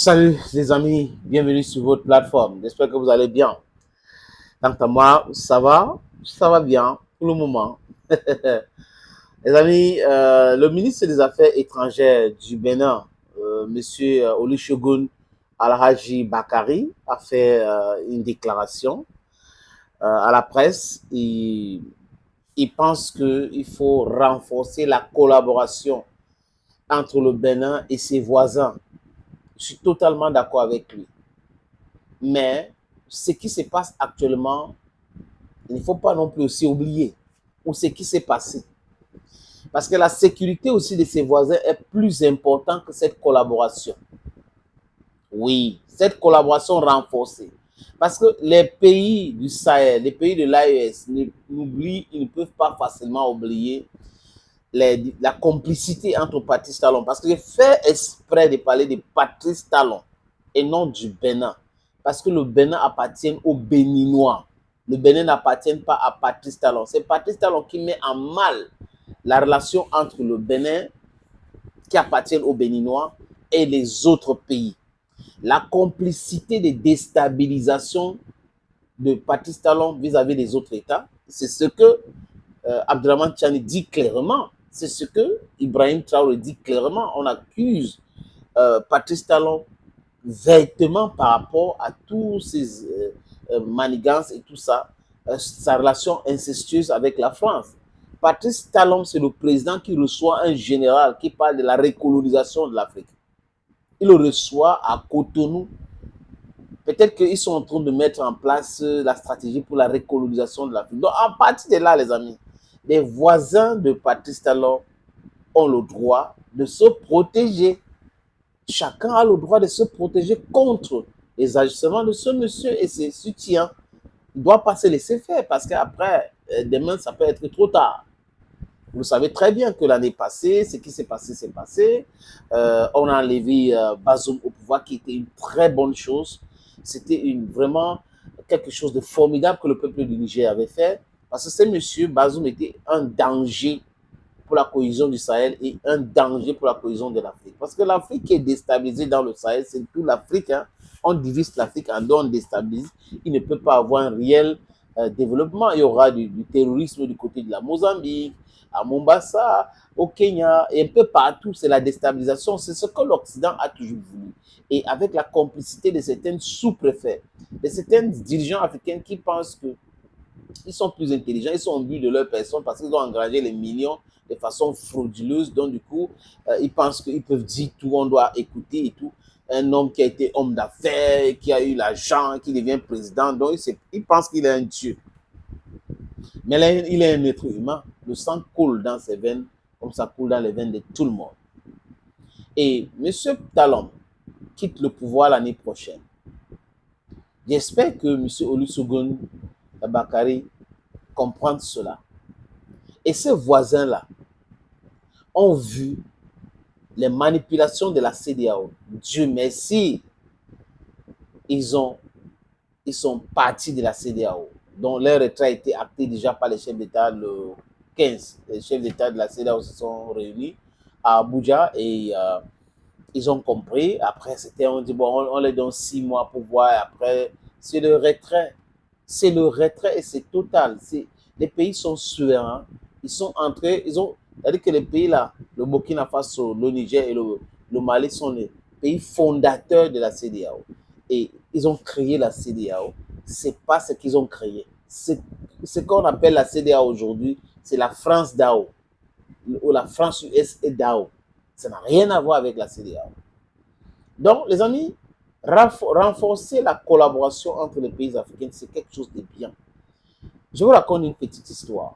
Salut les amis, bienvenue sur votre plateforme. J'espère que vous allez bien. Quant à moi, ça va bien pour le moment. Les amis, le ministre des Affaires étrangères du Bénin, Monsieur Olusegun Alhaji Bakari, a fait une déclaration à la presse. Il pense qu'il faut renforcer la collaboration entre le Bénin et ses voisins. Je suis totalement d'accord avec lui. Mais ce qui se passe actuellement, il ne faut pas non plus aussi oublier ou ce qui s'est passé. Parce que la sécurité aussi de ses voisins est plus importante que cette collaboration. Oui, cette collaboration renforcée. Parce que les pays du Sahel, les pays de l'AES, ils ne peuvent pas facilement oublier la complicité entre Patrice Talon. Parce que j'ai fait exprès de parler de Patrice Talon et non du Bénin. Parce que le Bénin appartient aux Béninois. Le Bénin n'appartient pas à Patrice Talon. C'est Patrice Talon qui met en mal la relation entre le Bénin, qui appartient aux Béninois, et les autres pays. La complicité de déstabilisation de Patrice Talon vis-à-vis des autres États, c'est ce que Abdraman Tchani dit clairement. C'est ce que Ibrahim Traoré dit clairement. On accuse Patrice Talon vertement par rapport à tous ces manigances et tout ça, sa relation incestueuse avec la France. Patrice Talon, c'est le président qui reçoit un général qui parle de la recolonisation de l'Afrique. Il le reçoit à Cotonou. Peut-être qu'ils sont en train de mettre en place la stratégie pour la recolonisation de l'Afrique. Donc, à partir de là, les amis, les voisins de Patrice Talon ont le droit de se protéger. Chacun a le droit de se protéger contre les agissements de ce monsieur et ses soutiens. Il ne doit pas se laisser faire parce qu'après, demain, ça peut être trop tard. Vous savez très bien que l'année passée, ce qui s'est passé, c'est passé. On a enlevé Bazoum au pouvoir, qui était une très bonne chose. C'était vraiment quelque chose de formidable que le peuple du Niger avait fait. Parce que ce monsieur Bazoum était un danger pour la cohésion du Sahel et un danger pour la cohésion de l'Afrique. Parce que l'Afrique qui est déstabilisée dans le Sahel, c'est tout l'Afrique. Hein. On divise l'Afrique en deux, on déstabilise. Il ne peut pas avoir un réel développement. Il y aura du terrorisme du côté de la Mozambique, à Mombasa, au Kenya, et un peu partout, c'est la déstabilisation. C'est ce que l'Occident a toujours voulu. Et avec la complicité de certains sous-préfets, de certains dirigeants africains qui pensent que ils sont plus intelligents, ils sont au but de leur personne parce qu'ils ont engagé les millions de façon frauduleuse. Donc, du coup, ils pensent qu'ils peuvent dire tout, on doit écouter et tout. Un homme qui a été homme d'affaires, qui a eu l'argent, qui devient président, donc il pense qu'il est un dieu. Mais là, il est un être humain. Le sang coule dans ses veines, comme ça coule dans les veines de tout le monde. Et M. Talon quitte le pouvoir l'année prochaine. J'espère que M. Olusegun Bakari comprend cela. Et ces voisins-là ont vu les manipulations de la CEDEAO. Dieu merci, ils sont partis de la CEDEAO. Donc leur retrait a été acté déjà par les chefs d'État le 15. Les chefs d'État de la CEDEAO se sont réunis à Abuja et ils ont compris. Après, on dit, bon, on les donne 6 mois pour voir. Après, c'est le retrait. C'est le retrait et c'est total. Les pays sont souverains. Ils sont entrés, c'est-à-dire que les pays là, le Burkina Faso, le Niger et le Mali sont les pays fondateurs de la CEDEAO. Et ils ont créé la CEDEAO. C'est pas ce qu'ils ont créé. Ce qu'on appelle la CEDEAO aujourd'hui, c'est la France DAO ou la France US et DAO. Ça n'a rien à voir avec la CEDEAO. Donc, les amis, renforcer la collaboration entre les pays africains, c'est quelque chose de bien. Je vous raconte une petite histoire.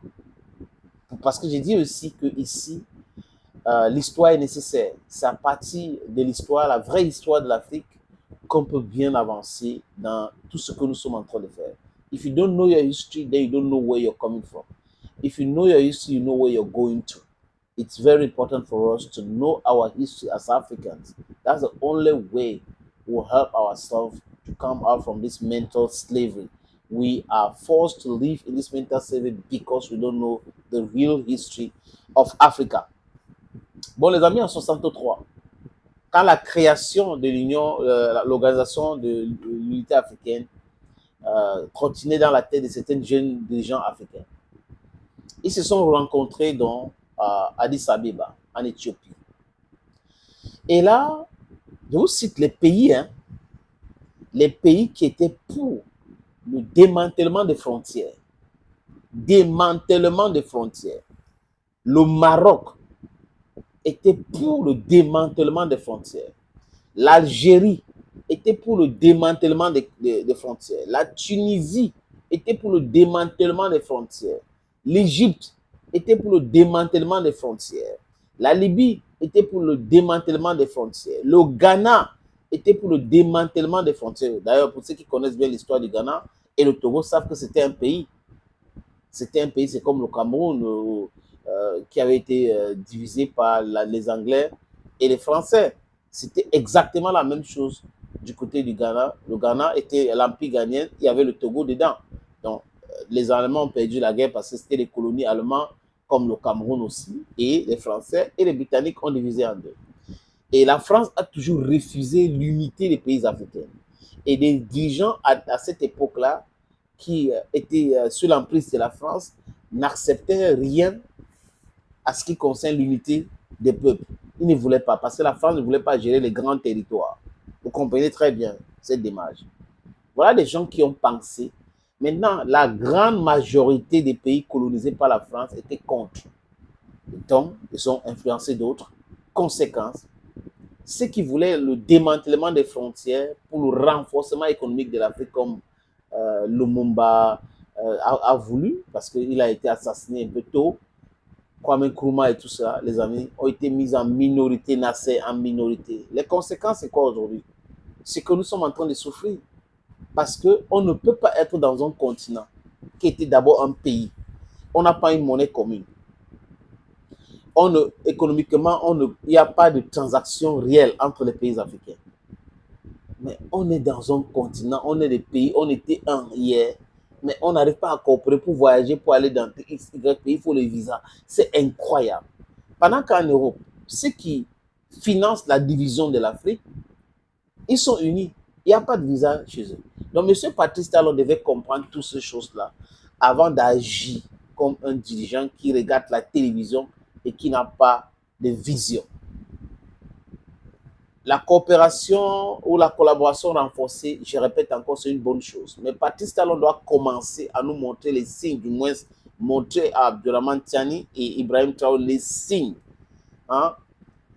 Parce que j'ai dit aussi que ici, l'histoire est nécessaire. C'est à partir de l'histoire, la vraie histoire de l'Afrique, qu'on peut bien avancer dans tout ce que nous sommes en train de faire. If you don't know your history, then you don't know where you're coming from. If you know your history, you know where you're going to. It's very important for us to know our history as Africans. That's the only way we'll help ourselves to come out from this mental slavery. We are forced to live in this mental slavery because we don't know the real history of Africa. Bon, les amis, en 63, quand la création de l'Union, l'organisation de l'unité africaine continuait dans la tête de certains jeunes dirigeants africains. Ils se sont rencontrés dans Addis Abeba, en Éthiopie. Et là, je vous cite les pays, hein, les pays qui étaient pour le démantèlement des frontières. Démantèlement des frontières. Le Maroc était pour le démantèlement des frontières. L'Algérie était pour le démantèlement des frontières. La Tunisie était pour le démantèlement des frontières. L'Égypte était pour le démantèlement des frontières. La Libye était pour le démantèlement des frontières. Le Ghana était pour le démantèlement des frontières. D'ailleurs, pour ceux qui connaissent bien l'histoire du Ghana et le Togo savent que c'était un pays. C'était un pays, c'est comme le Cameroun qui avait été divisé par les Anglais et les Français. C'était exactement la même chose du côté du Ghana. Le Ghana était l'empire ghanéen, il y avait le Togo dedans. Donc, les Allemands ont perdu la guerre parce que c'était les colonies allemandes, comme le Cameroun aussi, et les Français et les Britanniques ont divisé en deux. Et la France a toujours refusé l'unité des pays africains. Et des dirigeants à cette époque-là, qui étaient sous l'emprise de la France, n'acceptaient rien à ce qui concerne l'unité des peuples. Ils ne voulaient pas, parce que la France ne voulait pas gérer les grands territoires. Vous comprenez très bien cette démarche. Voilà des gens qui ont pensé. Maintenant, la grande majorité des pays colonisés par la France étaient contre. Donc, ils ont influencé d'autres. Conséquence, ceux qui voulaient le démantèlement des frontières pour le renforcement économique de l'Afrique, comme Lumumba a voulu, parce qu'il a été assassiné un peu tôt, Kwame Nkrumah et tout ça, les amis, ont été mis en minorité, Nasser en minorité. Les conséquences, c'est quoi aujourd'hui? C'est que nous sommes en train de souffrir. Parce qu'on ne peut pas être dans un continent qui était d'abord un pays. On n'a pas une monnaie commune. Économiquement, il n'y a pas de transaction réelle entre les pays africains. Mais on est dans un continent, on est des pays, on était un hier, mais on n'arrive pas à coopérer pour voyager, pour aller dans X, Y pays, il faut le visa. C'est incroyable. Pendant qu'en Europe, ceux qui financent la division de l'Afrique, ils sont unis. Il n'y a pas de visa chez eux. Donc, M. Patrice Talon devait comprendre toutes ces choses-là avant d'agir comme un dirigeant qui regarde la télévision et qui n'a pas de vision. La coopération ou la collaboration renforcée, je répète encore, c'est une bonne chose. Mais Patrice Talon doit commencer à nous montrer les signes, du moins montrer à Abdourahmane Tiani et Ibrahim Traoré les signes, hein,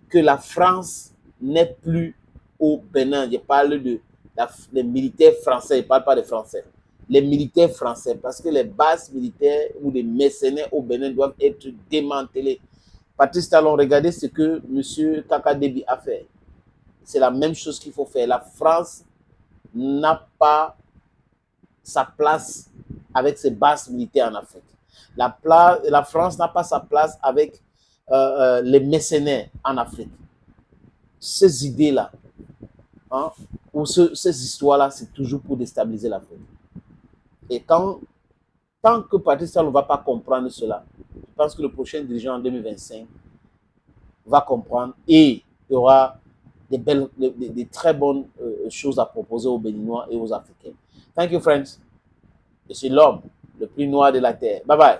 que la France n'est plus au Bénin. Je parle des militaires français, je ne parle pas des Français. Les militaires français, parce que les bases militaires ou des mercenaires au Bénin doivent être démantelées. Patrice Talon, regardez ce que M. Kaka Déby a fait. C'est la même chose qu'il faut faire. La France n'a pas sa place avec ses bases militaires en Afrique. La France n'a pas sa place avec les mercenaires en Afrique. Ces idées-là, hein, ou ces histoires-là, c'est toujours pour déstabiliser l'Afrique. Et tant que Patrice Talon ne va pas comprendre cela, je pense que le prochain dirigeant en 2025 va comprendre et il y aura des très bonnes choses à proposer aux Béninois et aux Africains. Thank you, friends. Je suis l'homme le plus noir de la terre. Bye bye.